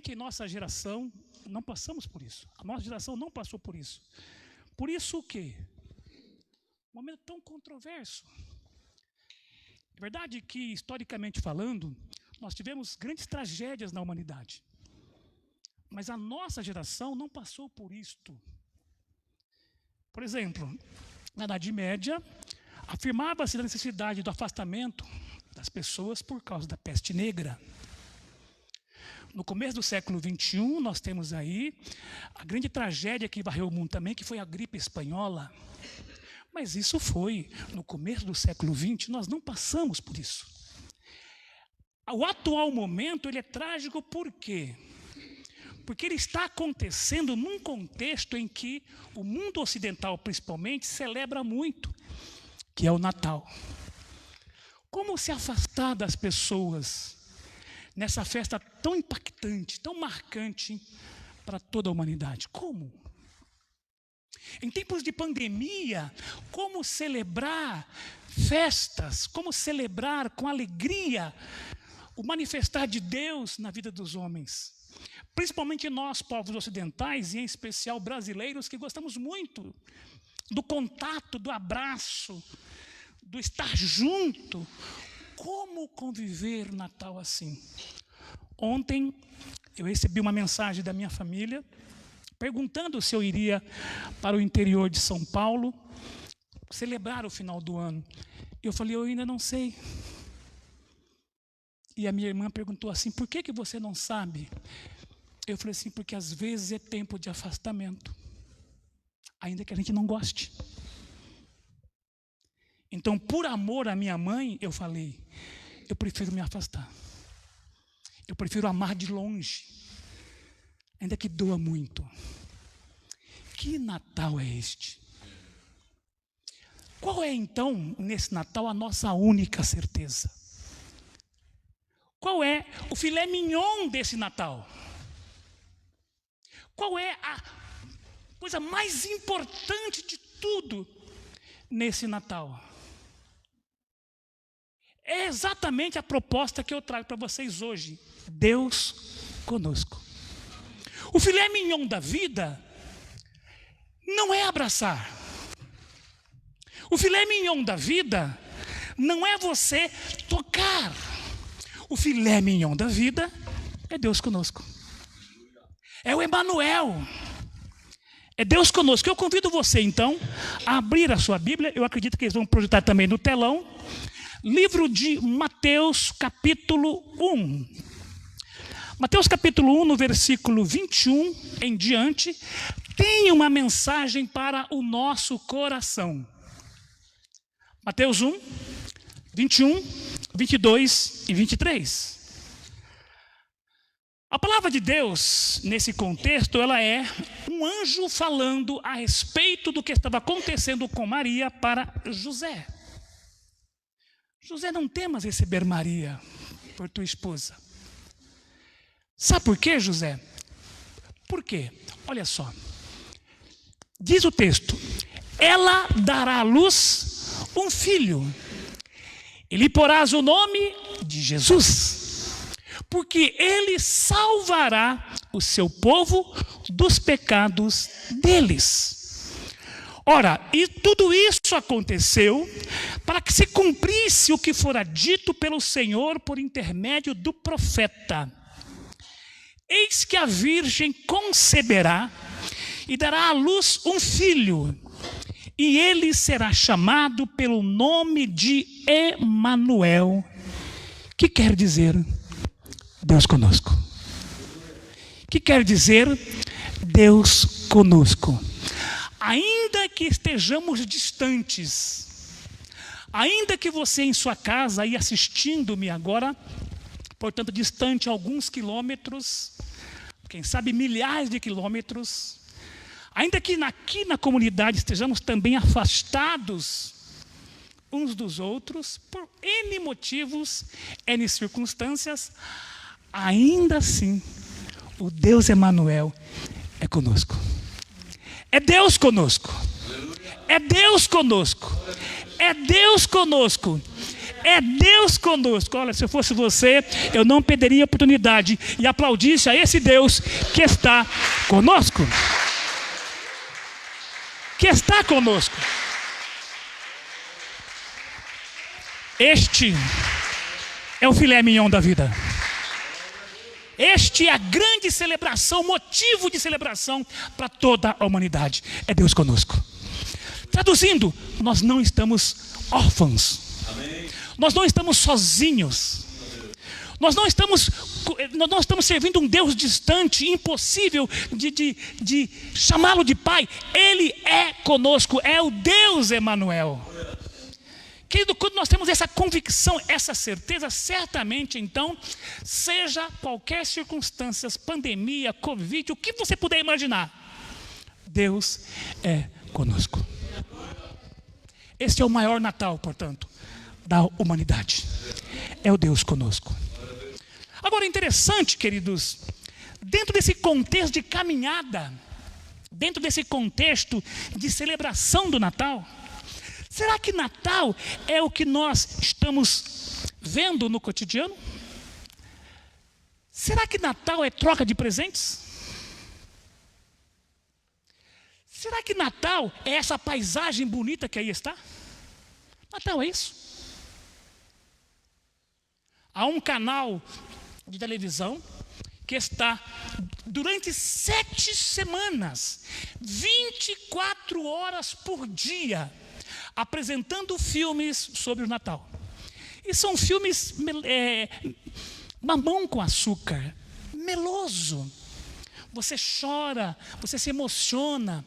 Provavelmente em nossa geração não passamos por isso. A nossa geração não passou por isso. Por isso o quê? Um momento tão controverso. É verdade que, historicamente falando, nós tivemos grandes tragédias na humanidade. Mas a nossa geração não passou por isto. Por exemplo, na Idade Média, afirmava-se a necessidade do afastamento das pessoas por causa da peste negra. No começo do século XXI, nós temos aí a grande tragédia que varreu o mundo também, que foi a gripe espanhola. Mas isso foi no começo do século XX, nós não passamos por isso. O atual momento, ele é trágico por quê? Porque ele está acontecendo num contexto em que o mundo ocidental, principalmente, celebra muito, que é o Natal. Como se afastar das pessoas nessa festa tão impactante, tão marcante para toda a humanidade? Como? Em tempos de pandemia, como celebrar festas, como celebrar com alegria o manifestar de Deus na vida dos homens? Principalmente nós, povos ocidentais, e em especial brasileiros, que gostamos muito do contato, do abraço, do estar junto. Como conviver Natal assim? Ontem eu recebi uma mensagem da minha família perguntando se eu iria para o interior de São Paulo celebrar o final do ano. Eu falei, eu ainda não sei. E a minha irmã perguntou assim, por que você não sabe? Eu falei assim, porque às vezes é tempo de afastamento, ainda que a gente não goste. Então, por amor à minha mãe, eu falei, eu prefiro me afastar. Eu prefiro amar de longe, ainda que doa muito. Que Natal é este? Qual é, então, nesse Natal, a nossa única certeza? Qual é o filé mignon desse Natal? Qual é a coisa mais importante de tudo nesse Natal? É exatamente a proposta que eu trago para vocês hoje. Deus conosco. O filé mignon da vida não é abraçar. O filé mignon da vida não é você tocar. O filé mignon da vida é Deus conosco. É o Emanuel. É Deus conosco. Eu convido você, então, a abrir a sua Bíblia. Eu acredito que eles vão projetar também no telão. Livro de Mateus, capítulo 1. Mateus, capítulo 1, no versículo 21 em diante, tem uma mensagem para o nosso coração. Mateus 1, 21, 22 e 23. A palavra de Deus, nesse contexto, ela é um anjo falando a respeito do que estava acontecendo com Maria para José. José, não temas receber Maria por tua esposa. Sabe por quê, José? Por quê? Olha só. Diz o texto, ela dará à luz um filho, e lhe porás o nome de Jesus, porque ele salvará o seu povo dos pecados deles. Ora, e tudo isso aconteceu para que se cumprisse o que fora dito pelo Senhor por intermédio do profeta. Eis que a virgem conceberá e dará à luz um filho, e ele será chamado pelo nome de Emanuel, que quer dizer Deus conosco. Que quer dizer Deus conosco. Ainda que estejamos distantes, ainda que você em sua casa aí assistindo-me agora, portanto distante alguns quilômetros, quem sabe milhares de quilômetros, ainda que aqui na comunidade estejamos também afastados uns dos outros, por N motivos, N circunstâncias, ainda assim, o Deus Emanuel é conosco. É Deus conosco. É Deus conosco. É Deus conosco. É Deus conosco. Olha, se eu fosse você, eu não perderia a oportunidade e aplaudisse a esse Deus que está conosco. Que está conosco. Este é o filé mignon da vida. Este é a grande celebração, motivo de celebração para toda a humanidade. É Deus conosco. Traduzindo, nós não estamos órfãos. Amém. Nós não estamos sozinhos. Nós não estamos servindo um Deus distante, impossível de chamá-lo de Pai. Ele é conosco, é o Deus Emanuel. Querido, quando nós temos essa convicção, essa certeza, certamente, então, seja qualquer circunstância, pandemia, Covid, o que você puder imaginar, Deus é conosco. Este é o maior Natal, portanto, da humanidade. É o Deus conosco. Agora, interessante, queridos, dentro desse contexto de caminhada, dentro desse contexto de celebração do Natal, será que Natal é o que nós estamos vendo no cotidiano? Será que Natal é troca de presentes? Será que Natal é essa paisagem bonita que aí está? Natal é isso. Há um canal de televisão que está durante 7 semanas, 24 horas por dia, apresentando filmes sobre o Natal. E são filmes mamão com açúcar, meloso. Você chora, você se emociona.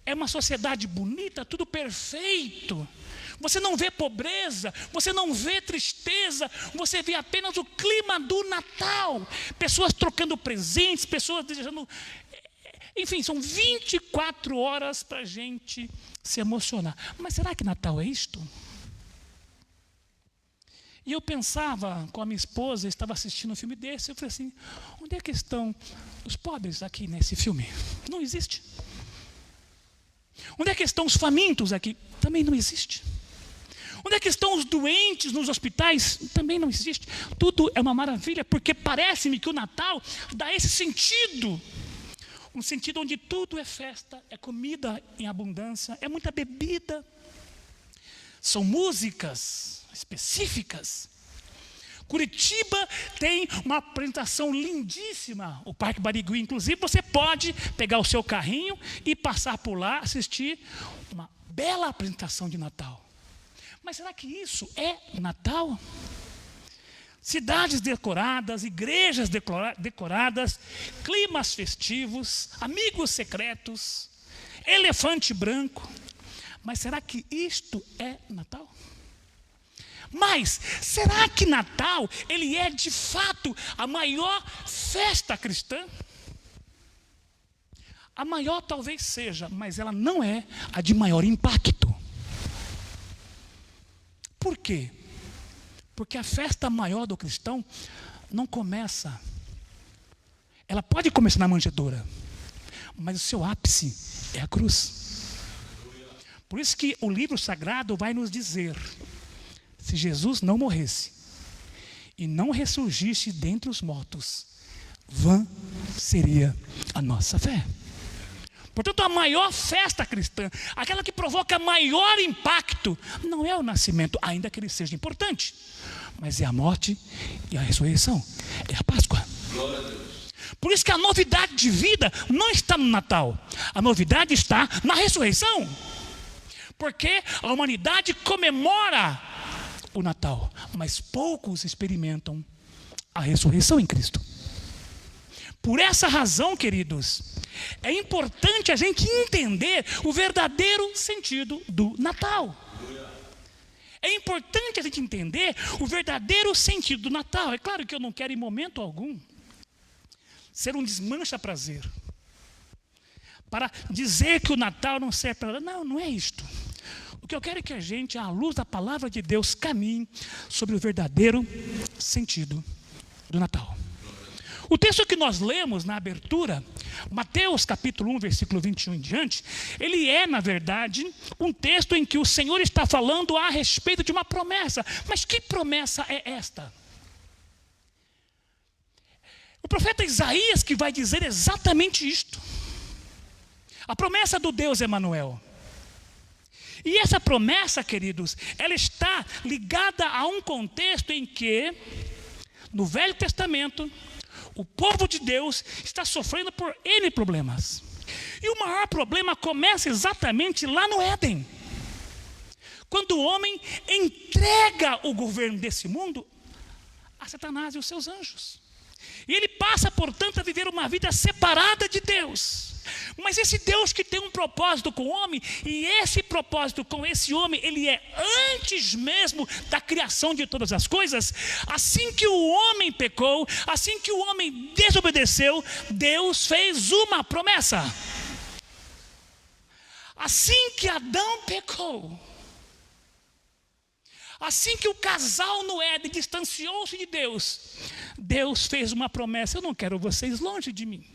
É uma sociedade bonita, tudo perfeito. Você não vê pobreza, você não vê tristeza, você vê apenas o clima do Natal. Pessoas trocando presentes, pessoas desejando... Enfim, são 24 horas para a gente se emocionar. Mas será que Natal é isto? E eu pensava com a minha esposa, estava assistindo um filme desse, eu falei assim, onde é que estão os pobres aqui nesse filme? Não existe. Onde é que estão os famintos aqui? Também não existe. Onde é que estão os doentes nos hospitais? Também não existe. Tudo é uma maravilha, porque parece-me que o Natal dá esse sentido. Um sentido onde tudo é festa, é comida em abundância, é muita bebida. São músicas específicas. Curitiba tem uma apresentação lindíssima, o Parque Barigui. Inclusive, você pode pegar o seu carrinho e passar por lá, assistir uma bela apresentação de Natal. Mas será que isso é Natal? Cidades decoradas, igrejas decoradas, climas festivos, amigos secretos, elefante branco. Mas será que isto é Natal? Mas será que Natal, ele é de fato a maior festa cristã? A maior talvez seja, mas ela não é a de maior impacto. Por quê? Porque a festa maior do cristão não começa. Ela pode começar na manjedoura, mas o seu ápice é a cruz. Por isso que o livro sagrado vai nos dizer: se Jesus não morresse e não ressurgisse dentre os mortos, vã seria a nossa fé. Portanto, a maior festa cristã, aquela que provoca maior impacto, não é o nascimento, ainda que ele seja importante, mas é a morte e a ressurreição, é a Páscoa. Glória a Deus. Por isso que a novidade de vida não está no Natal, a novidade está na ressurreição. Porque a humanidade comemora o Natal, mas poucos experimentam a ressurreição em Cristo. Por essa razão, queridos, é importante a gente entender o verdadeiro sentido do Natal. É importante a gente entender o verdadeiro sentido do Natal. É claro que eu não quero em momento algum ser um desmancha-prazer para dizer que o Natal não serve para... Não, não é isto. O que eu quero é que a gente, à luz da palavra de Deus, caminhe sobre o verdadeiro sentido do Natal. O texto que nós lemos na abertura, Mateus capítulo 1, versículo 21 em diante, ele é, na verdade, um texto em que o Senhor está falando a respeito de uma promessa. Mas que promessa é esta? O profeta Isaías que vai dizer exatamente isto. A promessa do Deus Emanuel. E essa promessa, queridos, ela está ligada a um contexto em que, no Velho Testamento, o povo de Deus está sofrendo por N problemas. E o maior problema começa exatamente lá no Éden. Quando o homem entrega o governo desse mundo a Satanás e os seus anjos. E ele passa, portanto, a viver uma vida separada de Deus. Mas esse Deus que tem um propósito com o homem, e esse propósito com esse homem, ele é antes mesmo da criação de todas as coisas. Assim que o homem pecou, assim que o homem desobedeceu, Deus fez uma promessa. Assim que Adão pecou, assim que o casal no Éden distanciou-se de Deus, Deus fez uma promessa: eu não quero vocês longe de mim.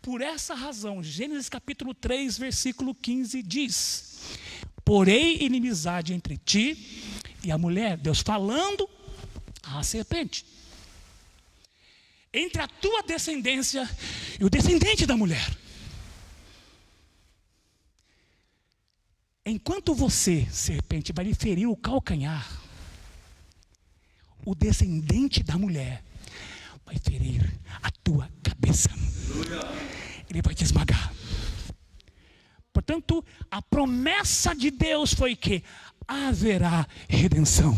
Por essa razão, Gênesis capítulo 3, versículo 15 diz: porém inimizade entre ti e a mulher, Deus falando à serpente, entre a tua descendência e o descendente da mulher. Enquanto você, serpente, vai lhe ferir o calcanhar, o descendente da mulher vai ferir a tua cabeça. Ele vai te esmagar. Portanto, a promessa de Deus foi que haverá redenção.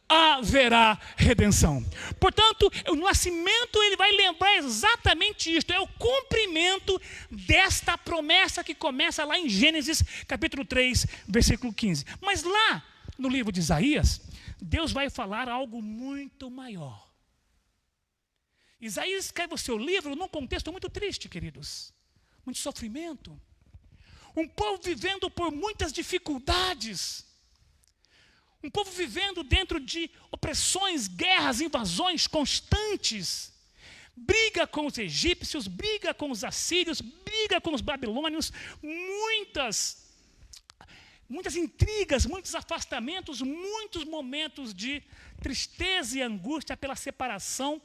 Haverá redenção. Portanto, o nascimento, ele vai lembrar exatamente isto. É o cumprimento desta promessa que começa lá em Gênesis capítulo 3, versículo 15. Mas lá no livro de Isaías, Deus vai falar algo muito maior. Isaías escreve o seu livro num contexto muito triste, queridos. Muito sofrimento. Um povo vivendo por muitas dificuldades. Um povo vivendo dentro de opressões, guerras, invasões constantes. Briga com os egípcios, briga com os assírios, briga com os babilônios. Muitas intrigas, muitos afastamentos, muitos momentos de tristeza e angústia pela separação,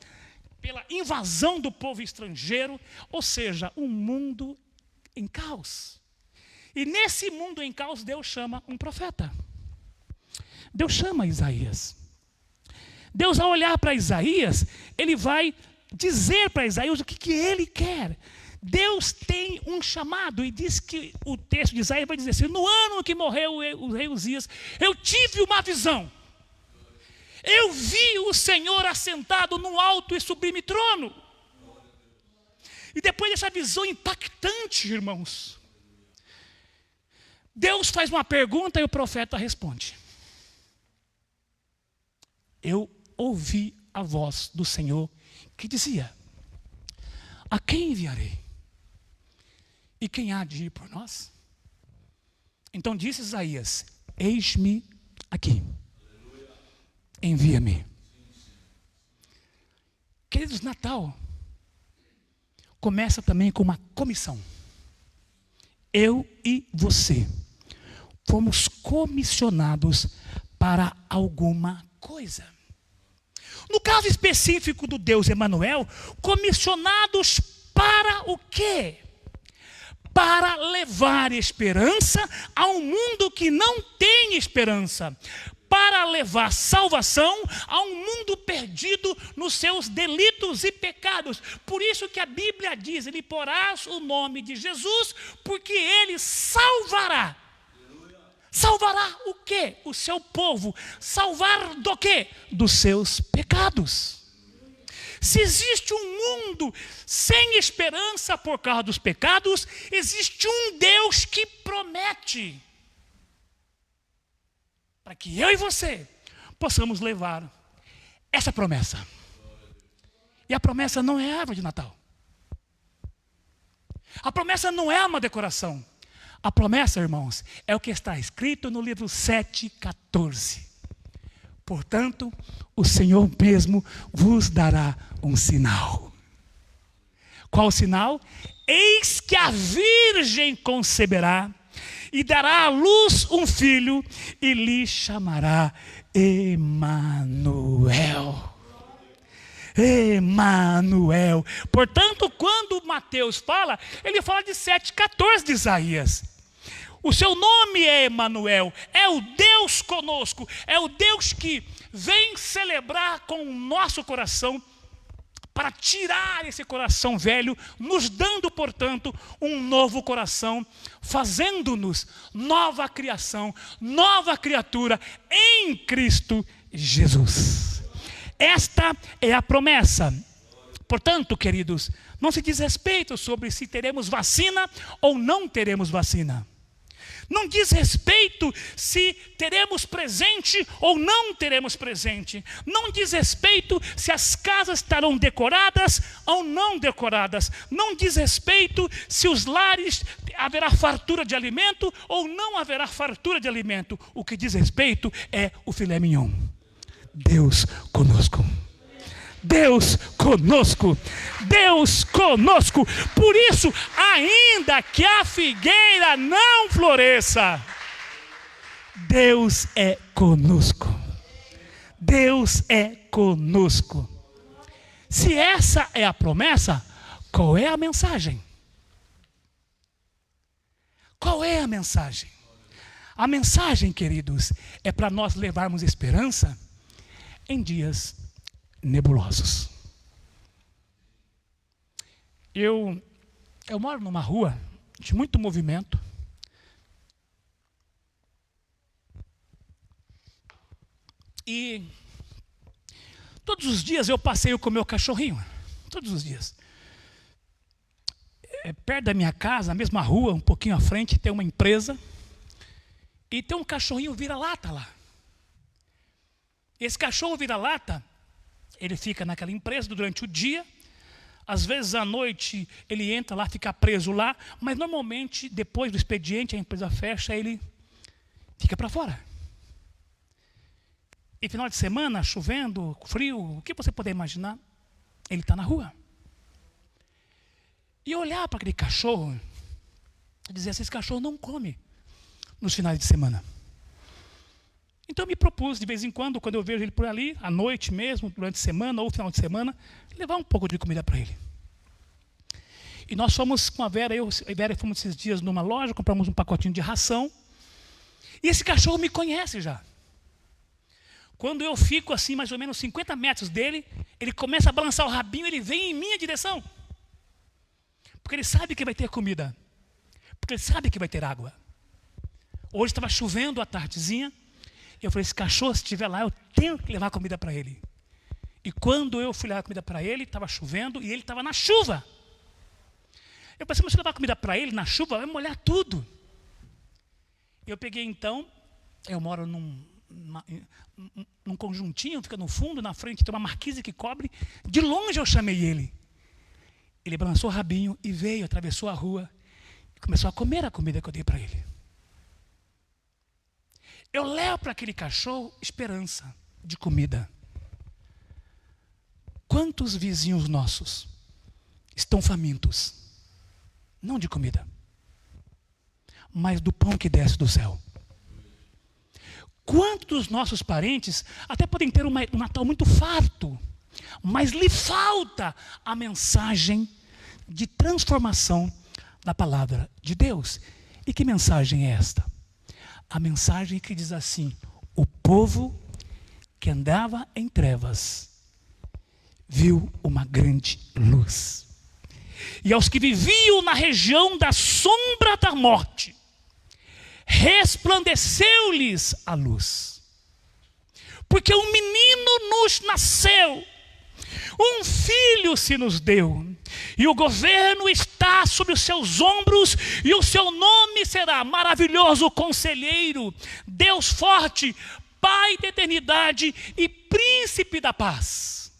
pela invasão do povo estrangeiro, ou seja, um mundo em caos. E nesse mundo em caos, Deus chama um profeta. Deus chama Isaías. Deus, ao olhar para Isaías, ele vai dizer para Isaías o que ele quer. Deus tem um chamado, e diz que o texto de Isaías vai dizer assim: no ano que morreu o rei Uzias, eu tive uma visão. Eu vi o Senhor assentado num alto e sublime trono. E depois dessa visão impactante, irmãos, Deus faz uma pergunta e o profeta responde. Eu ouvi a voz do Senhor que dizia: a quem enviarei? E quem há de ir por nós? Então disse Isaías: eis-me aqui. Envia-me. Queridos, Natal começa também com uma comissão. Eu e você fomos comissionados para alguma coisa. No caso específico do Deus Emanuel, comissionados para o quê? Para levar esperança a um mundo que não tem esperança. Para levar salvação a um mundo perdido nos seus delitos e pecados. Por isso que a Bíblia diz: ele porás o nome de Jesus, porque ele salvará. Salvará o quê? O seu povo. Salvar do quê? Dos seus pecados. Se existe um mundo sem esperança por causa dos pecados, existe um Deus que promete para que eu e você possamos levar essa promessa. E a promessa não é árvore de Natal. A promessa não é uma decoração. A promessa, irmãos, é o que está escrito no livro 7,14. Portanto, o Senhor mesmo vos dará um sinal. Qual o sinal? Eis que a virgem conceberá e dará à luz um filho e lhe chamará Emanuel. Emanuel. Portanto, quando Mateus fala, ele fala de 7,14 de Isaías. O seu nome é Emanuel, é o Deus conosco, é o Deus que vem celebrar com o nosso coração, para tirar esse coração velho, nos dando, portanto, um novo coração, fazendo-nos nova criação, nova criatura em Cristo Jesus. Esta é a promessa. Portanto, queridos, não se diz respeito sobre se teremos vacina ou não teremos vacina. Não diz respeito se teremos presente ou não teremos presente. Não diz respeito se as casas estarão decoradas ou não decoradas. Não diz respeito se os lares haverá fartura de alimento ou não haverá fartura de alimento. O que diz respeito é o filé mignon. Deus conosco. Deus conosco, Deus conosco. Por isso, ainda que a figueira não floresça, Deus é conosco. Deus é conosco. Se essa é a promessa, qual é a mensagem? Qual é a mensagem? A mensagem, queridos, é para nós levarmos esperança em dias nebulosos. Eu moro numa rua de muito movimento. E todos os dias eu passeio com o meu cachorrinho. Todos os dias. Perto da minha casa, na mesma rua, um pouquinho à frente, tem uma empresa. E tem um cachorrinho vira-lata lá. Esse cachorro vira-lata, ele fica naquela empresa durante o dia. Às vezes à noite ele entra lá, fica preso lá. Mas normalmente depois do expediente a empresa fecha, ele fica para fora. E final de semana, chovendo, frio, o que você puder imaginar, ele está na rua. E olhar para aquele cachorro e dizer assim, esse cachorro não come nos finais de semana. Então eu me propus, de vez em quando eu vejo ele por ali, à noite mesmo, durante a semana ou final de semana, levar um pouco de comida para ele. E nós fomos com a Vera, eu e a Vera fomos esses dias numa loja, compramos um pacotinho de ração. E esse cachorro me conhece já. Quando eu fico assim, mais ou menos 50 metros dele, ele começa a balançar o rabinho, ele vem em minha direção. Porque ele sabe que vai ter comida. Porque ele sabe que vai ter água. Hoje estava chovendo à tardezinha. Eu falei, esse cachorro, se estiver lá, eu tenho que levar comida para ele. E quando eu fui levar comida para ele, estava chovendo e ele estava na chuva. Eu pensei, mas se eu levar comida para ele na chuva, vai molhar tudo. Eu peguei então, eu moro num conjuntinho, fica no fundo, na frente tem uma marquise que cobre. De longe eu chamei ele. Ele balançou o rabinho e veio, atravessou a rua e começou a comer a comida que eu dei para ele. Eu levo para aquele cachorro esperança de comida. Quantos vizinhos nossos estão famintos? Não de comida, mas do pão que desce do céu. Quantos dos nossos parentes até podem ter um Natal muito farto, mas lhe falta a mensagem de transformação da palavra de Deus. E que mensagem é esta? A mensagem que diz assim, o povo que andava em trevas viu uma grande luz. E aos que viviam na região da sombra da morte, resplandeceu-lhes a luz. Porque um menino nos nasceu, um filho se nos deu, e o governo está sobre os seus ombros, e o seu nome será Maravilhoso Conselheiro, Deus Forte, Pai da Eternidade e Príncipe da Paz.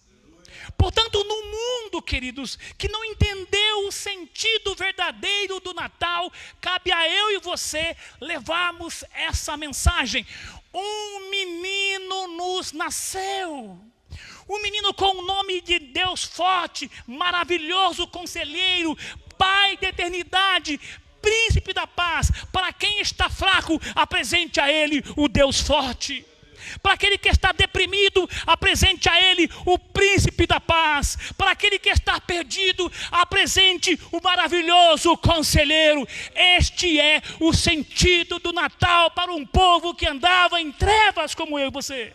Portanto, no mundo, queridos, que não entendeu o sentido verdadeiro do Natal, cabe cabe a eu e você levarmos essa mensagem. Um menino nos nasceu. Um menino com o nome de Deus forte, maravilhoso, conselheiro, Pai da eternidade, Príncipe da paz. Para quem está fraco, apresente a Ele o Deus forte. Para aquele que está deprimido, apresente a Ele o Príncipe da paz. Para aquele que está perdido, apresente o maravilhoso conselheiro. Este é o sentido do Natal para um povo que andava em trevas como eu e você.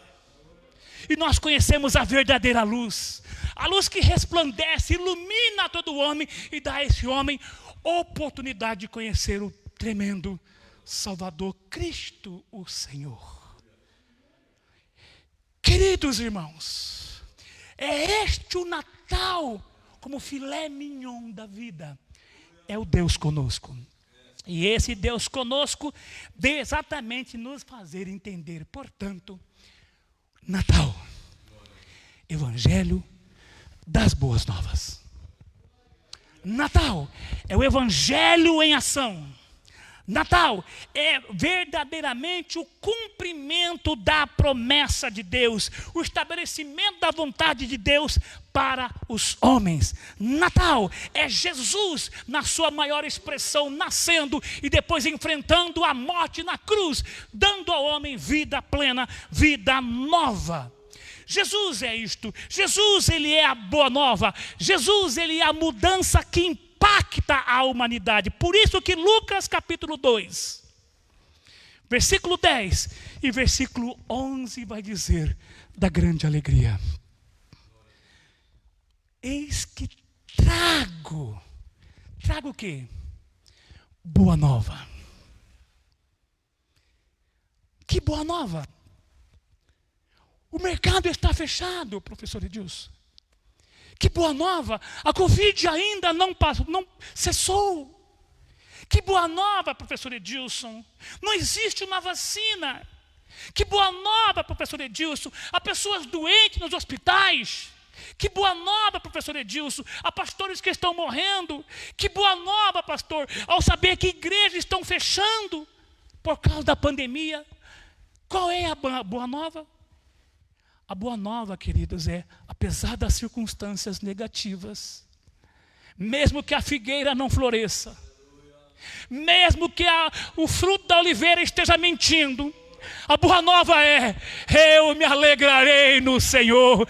E nós conhecemos a verdadeira luz. A luz que resplandece, ilumina todo homem e dá a esse homem oportunidade de conhecer o tremendo Salvador, Cristo o Senhor. Queridos irmãos, é este o Natal como filé mignon da vida. É o Deus conosco. E esse Deus conosco veio exatamente nos fazer entender. Portanto, Natal, Evangelho das Boas Novas. Natal é o Evangelho em ação. Natal é verdadeiramente o cumprimento da promessa de Deus, o estabelecimento da vontade de Deus para os homens. Natal é Jesus na sua maior expressão, nascendo e depois enfrentando a morte na cruz, dando ao homem vida plena, vida nova. Jesus é isto. Jesus, ele é a boa nova. Jesus, ele é a mudança que impacta a humanidade. Por isso que Lucas capítulo 2, versículo 10 e versículo 11 vai dizer da grande alegria. Eis que trago o quê? Boa nova. Que boa nova? O mercado está fechado, professor Edilson. Que boa nova, a Covid ainda não cessou. Que boa nova, professor Edilson, não existe uma vacina. Que boa nova, professor Edilson, há pessoas doentes nos hospitais. Que boa nova, professor Edilson, há pastores que estão morrendo. Que boa nova, pastor, ao saber que igrejas estão fechando por causa da pandemia. Qual é a boa nova? A boa nova, queridos, é, apesar das circunstâncias negativas, mesmo que a figueira não floresça, mesmo que o fruto da oliveira esteja mentindo, a boa nova é, eu me alegrarei no Senhor,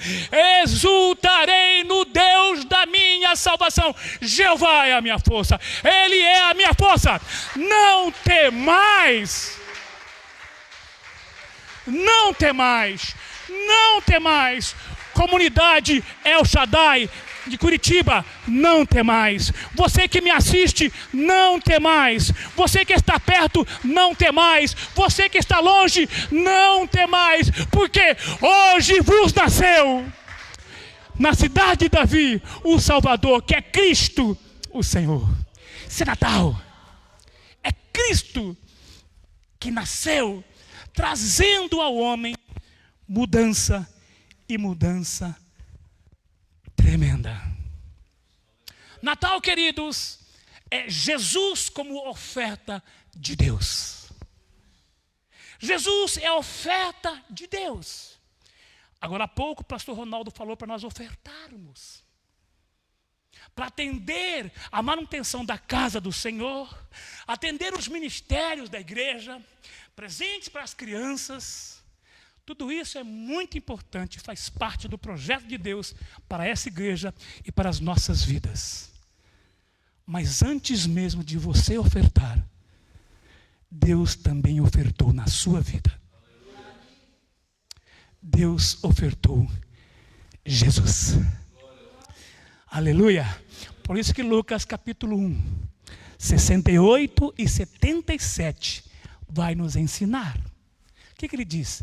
exultarei no Deus da minha salvação. Jeová é a minha força, Ele é a minha força. Não temais, não temais. Não temais. Comunidade El Shaddai de Curitiba, não temais. Você que me assiste, não temais. Você que está perto, não temais. Você que está longe, não temais. Porque hoje vos nasceu na cidade de Davi o Salvador, que é Cristo o Senhor. Isso é Natal. É Cristo que nasceu, trazendo ao homem mudança e mudança tremenda. Natal, queridos, é Jesus como oferta de Deus. Jesus é a oferta de Deus. Agora há pouco o pastor Ronaldo falou para nós ofertarmos, para atender a manutenção da casa do Senhor, atender os ministérios da igreja, presentes para as crianças. Tudo isso é muito importante, faz parte do projeto de Deus para essa igreja e para as nossas vidas. Mas antes mesmo de você ofertar, Deus também ofertou na sua vida. Deus ofertou Jesus. Aleluia. Por isso que Lucas capítulo 1, 68 e 77 vai nos ensinar. O que ele diz?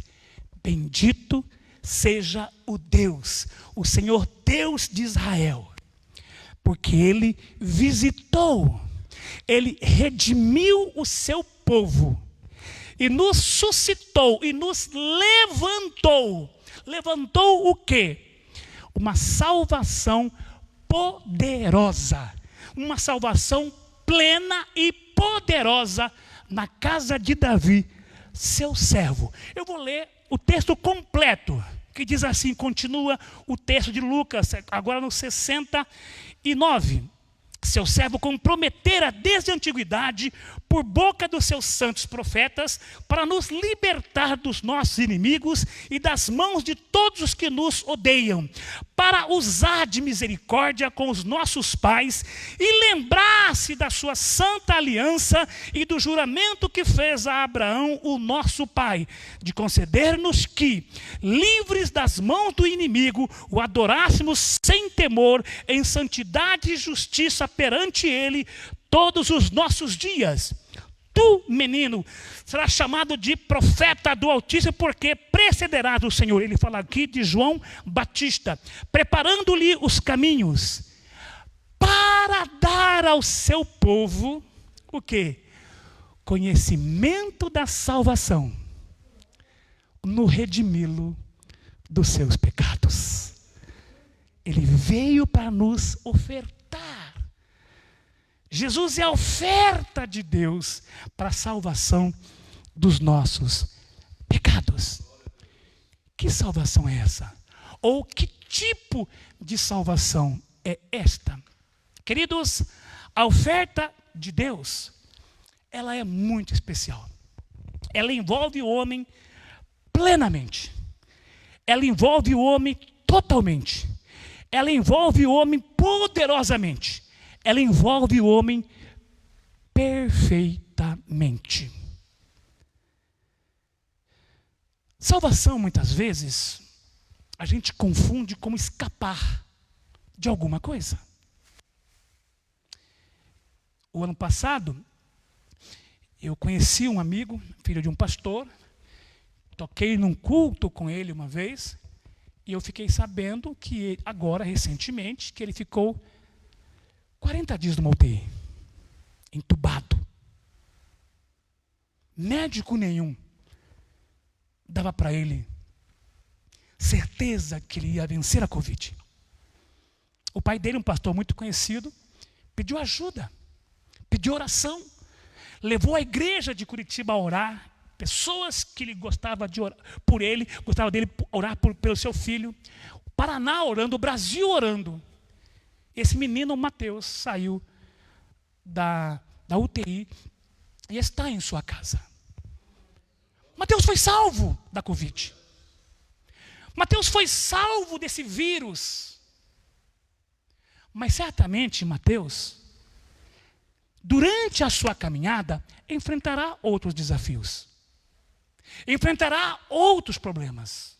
Bendito seja o Deus, o Senhor Deus de Israel, porque Ele visitou, Ele redimiu o seu povo, e nos suscitou, e nos levantou. Levantou o quê? Uma salvação poderosa, uma salvação plena e poderosa na casa de Davi, seu servo. Eu vou ler o texto completo, que diz assim, continua o texto de Lucas, agora no 69. Seu servo comprometera desde a antiguidade, por boca dos seus santos profetas, para nos libertar dos nossos inimigos e das mãos de todos os que nos odeiam, para usar de misericórdia com os nossos pais e lembrar-se da sua santa aliança e do juramento que fez a Abraão, o nosso pai, de conceder-nos que, livres das mãos do inimigo, o adorássemos sem temor, em santidade e justiça perante ele todos os nossos dias. Tu, menino, serás chamado de profeta do Altíssimo, porque precederás o Senhor. Ele fala aqui de João Batista, preparando-lhe os caminhos, para dar ao seu povo, o quê? Conhecimento da salvação, no redimi-lo dos seus pecados. Ele veio para nos ofertar. Jesus é a oferta de Deus para a salvação dos nossos pecados. Que salvação é essa? Ou que tipo de salvação é esta? Queridos, a oferta de Deus, ela é muito especial. Ela envolve o homem plenamente. Ela envolve o homem totalmente. Ela envolve o homem poderosamente. Ela envolve o homem perfeitamente. Salvação, muitas vezes, a gente confunde com escapar de alguma coisa. O ano passado, eu conheci um amigo, filho de um pastor, toquei num culto com ele uma vez, e eu fiquei sabendo que agora, recentemente, que ele ficou 40 dias numa UTI, entubado. Médico nenhum dava para ele certeza que ele ia vencer a Covid. O pai dele, um pastor muito conhecido, pediu ajuda, pediu oração, levou a igreja de Curitiba a orar, pessoas que ele gostava de orar por ele, gostava dele orar pelo seu filho, o Paraná orando, o Brasil orando. Esse menino, Mateus, saiu da UTI e está em sua casa. Mateus foi salvo da Covid. Mateus foi salvo desse vírus. Mas certamente Mateus, durante a sua caminhada, enfrentará outros desafios. Enfrentará outros problemas.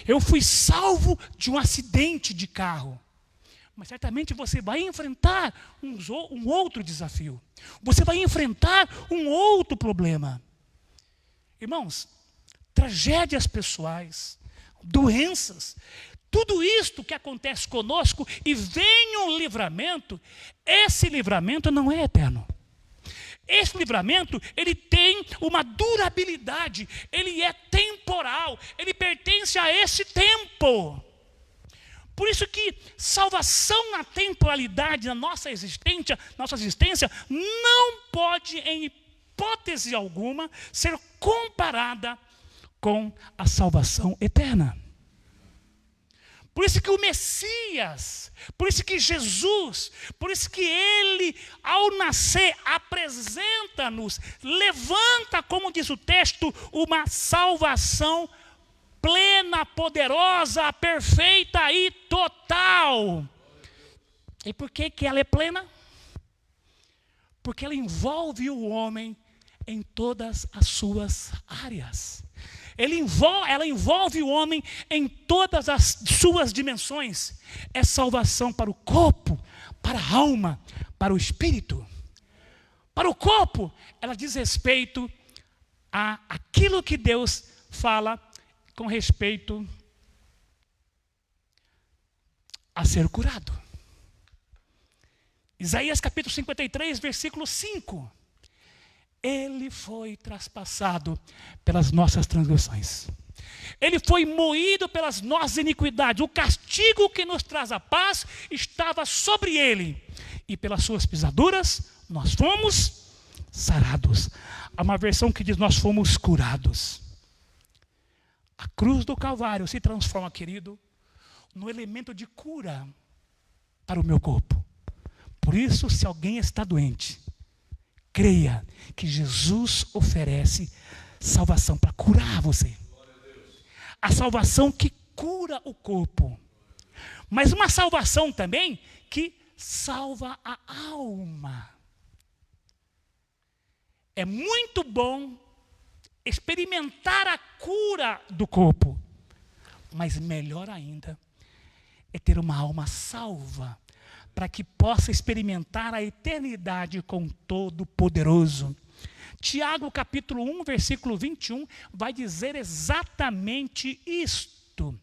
Eu fui salvo de um acidente de carro. Mas certamente você vai enfrentar um outro desafio. Você vai enfrentar um outro problema. Irmãos, tragédias pessoais, doenças, tudo isto que acontece conosco e vem um livramento, esse livramento não é eterno. Esse livramento, ele tem uma durabilidade, ele é temporal, ele pertence a esse tempo. Por isso que salvação na temporalidade da nossa existência não pode, em hipótese alguma, ser comparada com a salvação eterna. Por isso que o Messias, por isso que Jesus, por isso que Ele, ao nascer, apresenta-nos, levanta, como diz o texto, uma salvação plena, poderosa, perfeita e total. E por que ela é plena? Porque ela envolve o homem em todas as suas áreas. Ela envolve o homem em todas as suas dimensões. É salvação para o corpo, para a alma, para o espírito. Para o corpo, ela diz respeito a aquilo que Deus fala com respeito a ser curado. Isaías capítulo 53, versículo 5. Ele foi traspassado pelas nossas transgressões. Ele foi moído pelas nossas iniquidades. O castigo que nos traz a paz estava sobre ele. e pelas suas pisaduras nós fomos sarados. Há uma versão que diz: nós fomos curados. A cruz do Calvário se transforma, querido, no elemento de cura para o meu corpo. Por isso, se alguém está doente, creia que Jesus oferece salvação para curar você. A salvação que cura o corpo, mas uma salvação também que salva a alma. É muito bom experimentar a cura do corpo, mas melhor ainda é ter uma alma salva, para que possa experimentar a eternidade com o Todo-Poderoso. Tiago capítulo 1, versículo 21, vai dizer exatamente isto.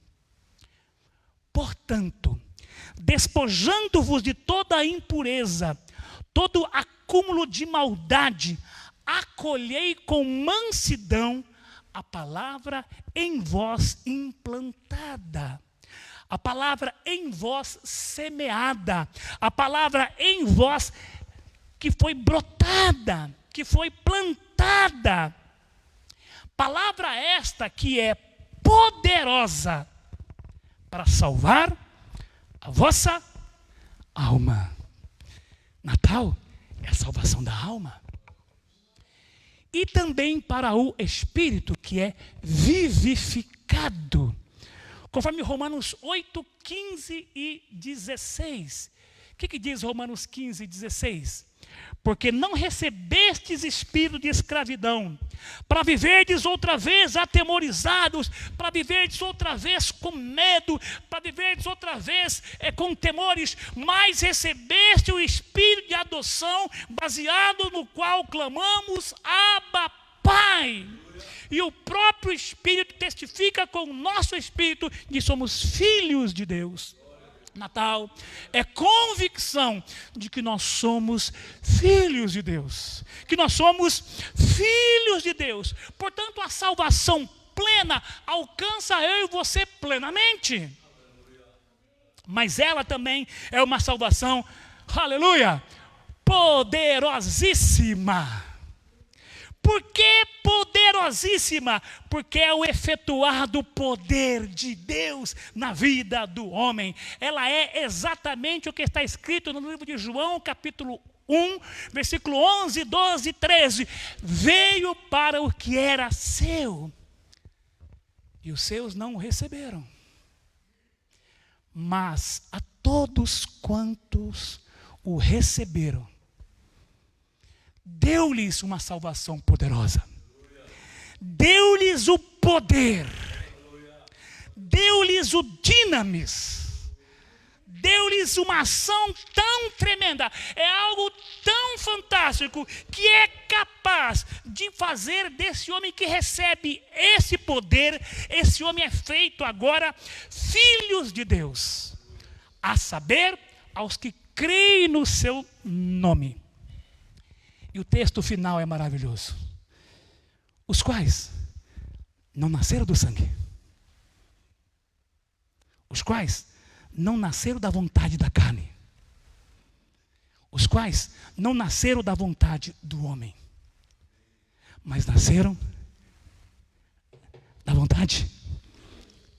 Portanto, despojando-vos de toda a impureza, todo acúmulo de maldade, acolhei com mansidão a palavra em vós implantada, a palavra em vós semeada, a palavra em vós que foi brotada, que foi plantada. Palavra esta que é poderosa para salvar a vossa alma. Natal é a salvação da alma. E também para o espírito, que é vivificado. Conforme Romanos 8, 15 e 16. O que diz Romanos 15 e 16? Porque não recebestes espírito de escravidão, para viverdes outra vez atemorizados, para viverdes outra vez com medo, para viverdes outra vez com temores, mas recebeste o espírito de adoção, baseado no qual clamamos, Abba, Pai. E o próprio Espírito testifica com o nosso espírito que somos filhos de Deus. Natal é convicção de que nós somos filhos de Deus. Que nós somos filhos de Deus. Portanto, a salvação plena alcança eu e você plenamente. Mas ela também é uma salvação, aleluia, poderosíssima. Por que poderosíssima? Porque é o efetuado poder de Deus na vida do homem. Ela é exatamente o que está escrito no livro de João, capítulo 1, versículo 11, 12 e 13. Veio para o que era seu, e os seus não o receberam. Mas a todos quantos o receberam, deu-lhes uma salvação poderosa. Deu-lhes o poder. Deu-lhes o dinamis. Deu-lhes uma ação tão tremenda. É algo tão fantástico que é capaz de fazer desse homem que recebe esse poder, esse homem é feito agora filhos de Deus. A saber, aos que creem no seu nome. E o texto final é maravilhoso. Os quais não nasceram do sangue. Os quais não nasceram da vontade da carne. Os quais não nasceram da vontade do homem. Mas nasceram da vontade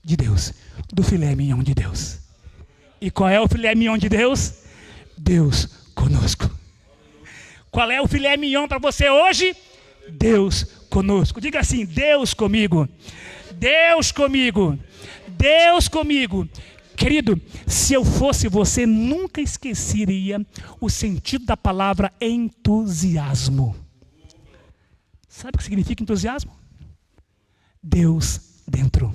de Deus. Do filé mignon de Deus. E qual é o filé mignon de Deus? Deus conosco. Qual é o filé mignon para você hoje? Deus conosco. Diga assim: Deus comigo. Deus comigo. Deus comigo. Querido, se eu fosse você, nunca esqueceria o sentido da palavra entusiasmo. Sabe o que significa entusiasmo? Deus dentro.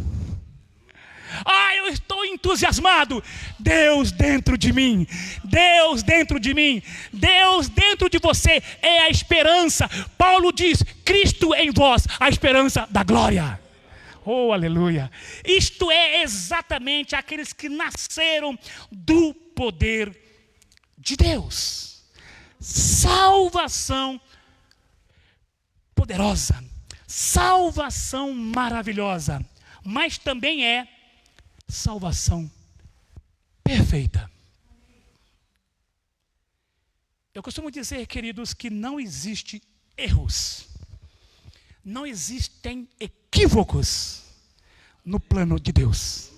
Ah, eu estou entusiasmado. Deus dentro de mim. Deus dentro de mim. Deus dentro de você é a esperança. Paulo diz: Cristo em vós, a esperança da glória. Oh, aleluia. Isto é exatamente aqueles que nasceram do poder de Deus. Salvação poderosa. Salvação maravilhosa. Mas também é salvação perfeita. Eu costumo dizer, queridos, que não existe erros, não existem equívocos no plano de Deus.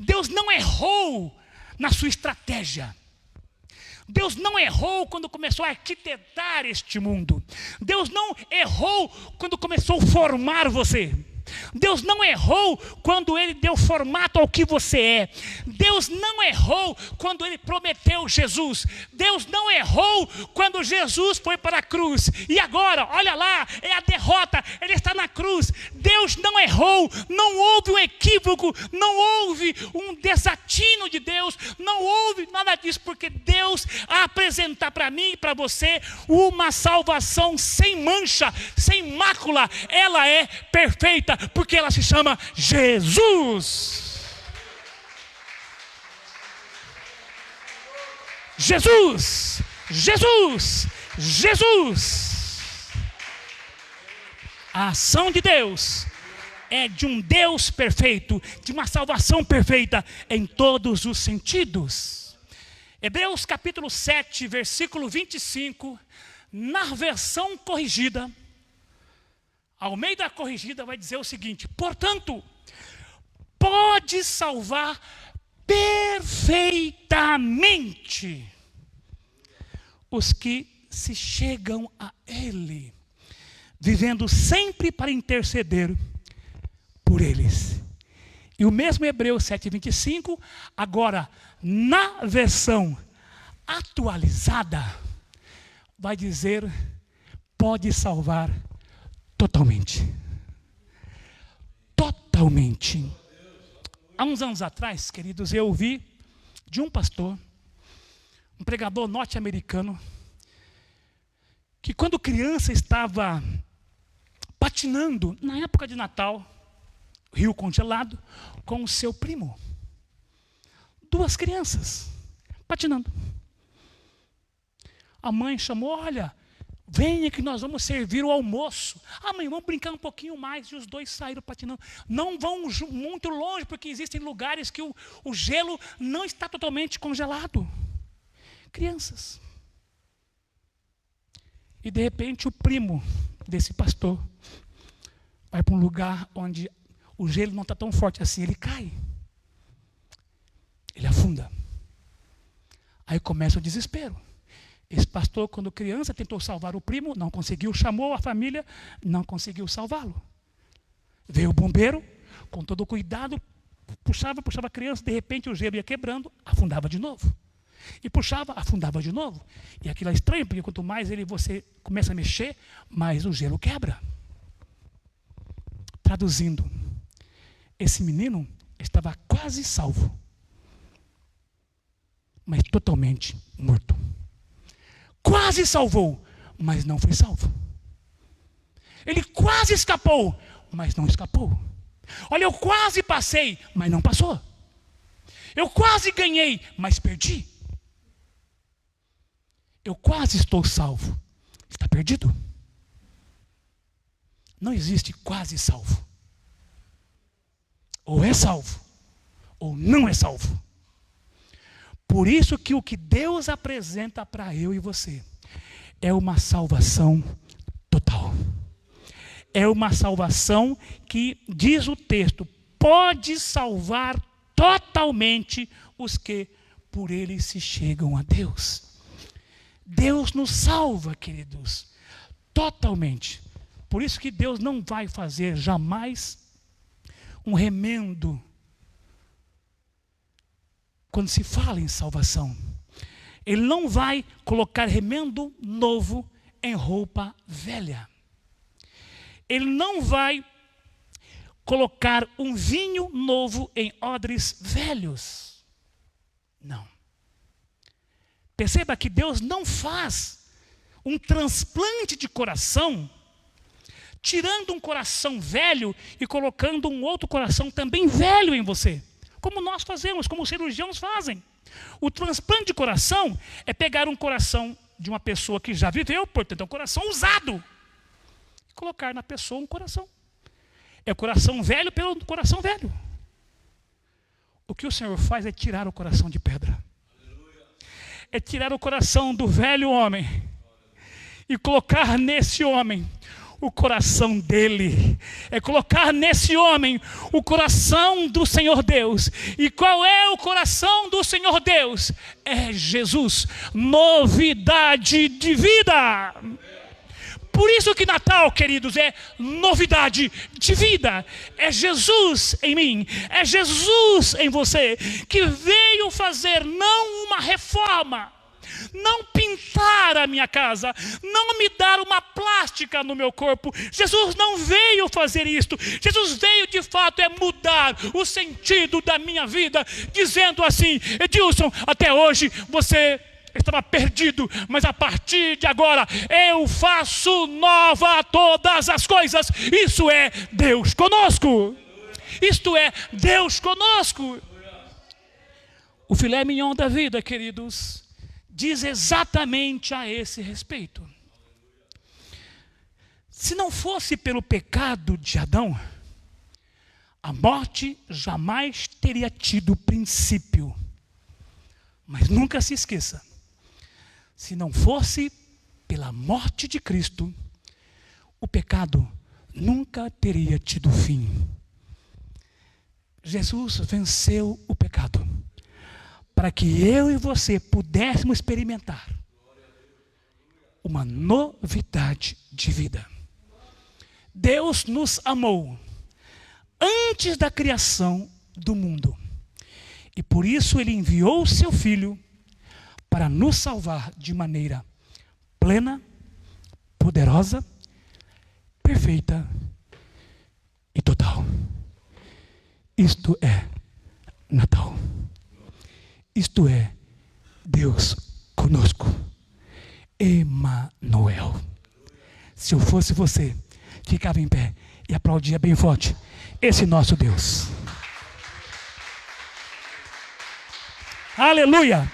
Deus não errou na sua estratégia. Deus não errou quando começou a arquitetar este mundo. Deus não errou quando começou a formar você. Deus não errou quando Ele deu formato ao que você é. Deus não errou quando Ele prometeu Jesus. Deus não errou quando Jesus foi para a cruz. E agora, olha lá, é a derrota, Ele está na cruz. Deus não errou, não houve um equívoco, não houve um desatino de Deus, não houve nada disso, porque Deus apresentar para mim e para você uma salvação sem mancha, sem mácula. Ela é perfeita, porque ela se chama Jesus. Jesus, Jesus, Jesus. A ação de Deus é de um Deus perfeito, de uma salvação perfeita em todos os sentidos. Hebreus capítulo 7, versículo 25, na versão corrigida, Almeida Corrigida vai dizer o seguinte: portanto, pode salvar perfeitamente os que se chegam a Ele, vivendo sempre para interceder por eles. E o mesmo Hebreus 7:25, agora na versão atualizada, vai dizer: pode salvar totalmente. Totalmente. Há uns anos atrás, queridos, eu ouvi de um pastor, um pregador norte-americano, que quando criança estava patinando, na época de Natal, rio congelado, com o seu primo. Duas crianças, patinando. A mãe chamou: olha, venha que nós vamos servir o almoço. Ah, mãe, vamos brincar um pouquinho mais. E os dois saíram patinando. Não vão muito longe, porque existem lugares que o gelo não está totalmente congelado. Crianças. E de repente o primo desse pastor vai para um lugar onde o gelo não está tão forte assim. Ele cai. Ele afunda. Aí começa o desespero. Esse pastor, quando criança, tentou salvar o primo, não conseguiu, chamou a família, não conseguiu salvá-lo. Veio o bombeiro, com todo o cuidado, puxava a criança, de repente o gelo ia quebrando, afundava de novo. E puxava, afundava de novo. E aquilo é estranho, porque quanto mais você começa a mexer, mais o gelo quebra. Traduzindo, esse menino estava quase salvo, mas totalmente morto. Quase salvou, mas não foi salvo. Ele quase escapou, mas não escapou. Olha, eu quase passei, mas não passou. Eu quase ganhei, mas perdi. Eu quase estou salvo. Está perdido? Não existe quase salvo. Ou é salvo, ou não é salvo. Por isso que o que Deus apresenta para eu e você é uma salvação total. É uma salvação que, diz o texto, pode salvar totalmente os que por ele se chegam a Deus. Deus nos salva, queridos, totalmente. Por isso que Deus não vai fazer jamais um remendo quando se fala em salvação. Ele não vai colocar remendo novo em roupa velha. Ele não vai colocar um vinho novo em odres velhos. Não. Perceba que Deus não faz um transplante de coração, tirando um coração velho e colocando um outro coração também velho em você. Como nós fazemos, como os cirurgiãos fazem. O transplante de coração é pegar um coração de uma pessoa que já viveu, portanto é um coração usado, e colocar na pessoa um coração. É o coração velho pelo coração velho. O que o Senhor faz é tirar o coração de pedra. é tirar o coração do velho homem e colocar nesse homem o coração dele, é colocar nesse homem o coração do Senhor Deus. E qual é o coração do Senhor Deus? É Jesus, novidade de vida. Por isso que Natal, queridos, é novidade de vida. É Jesus em mim, é Jesus em você, que veio fazer não uma reforma, não pintar a minha casa, não me dar uma plástica no meu corpo. Jesus não veio fazer isto. Jesus veio de fato mudar o sentido da minha vida, dizendo assim: Edilson, até hoje você estava perdido, mas a partir de agora eu faço nova todas as coisas. Isso é Deus conosco. Isto é Deus conosco. O filé mignon da vida, queridos, diz exatamente a esse respeito. Se não fosse pelo pecado de Adão, a morte jamais teria tido princípio. Mas nunca se esqueça, se não fosse pela morte de Cristo, o pecado nunca teria tido fim. Jesus venceu o pecado para que eu e você pudéssemos experimentar uma novidade de vida. Deus nos amou antes da criação do mundo, e por isso Ele enviou o seu Filho para nos salvar de maneira plena, poderosa, perfeita e total. Isto é Natal. Isto é Deus conosco. Emanuel. Se eu fosse você, ficava em pé e aplaudia bem forte esse nosso Deus. Aleluia!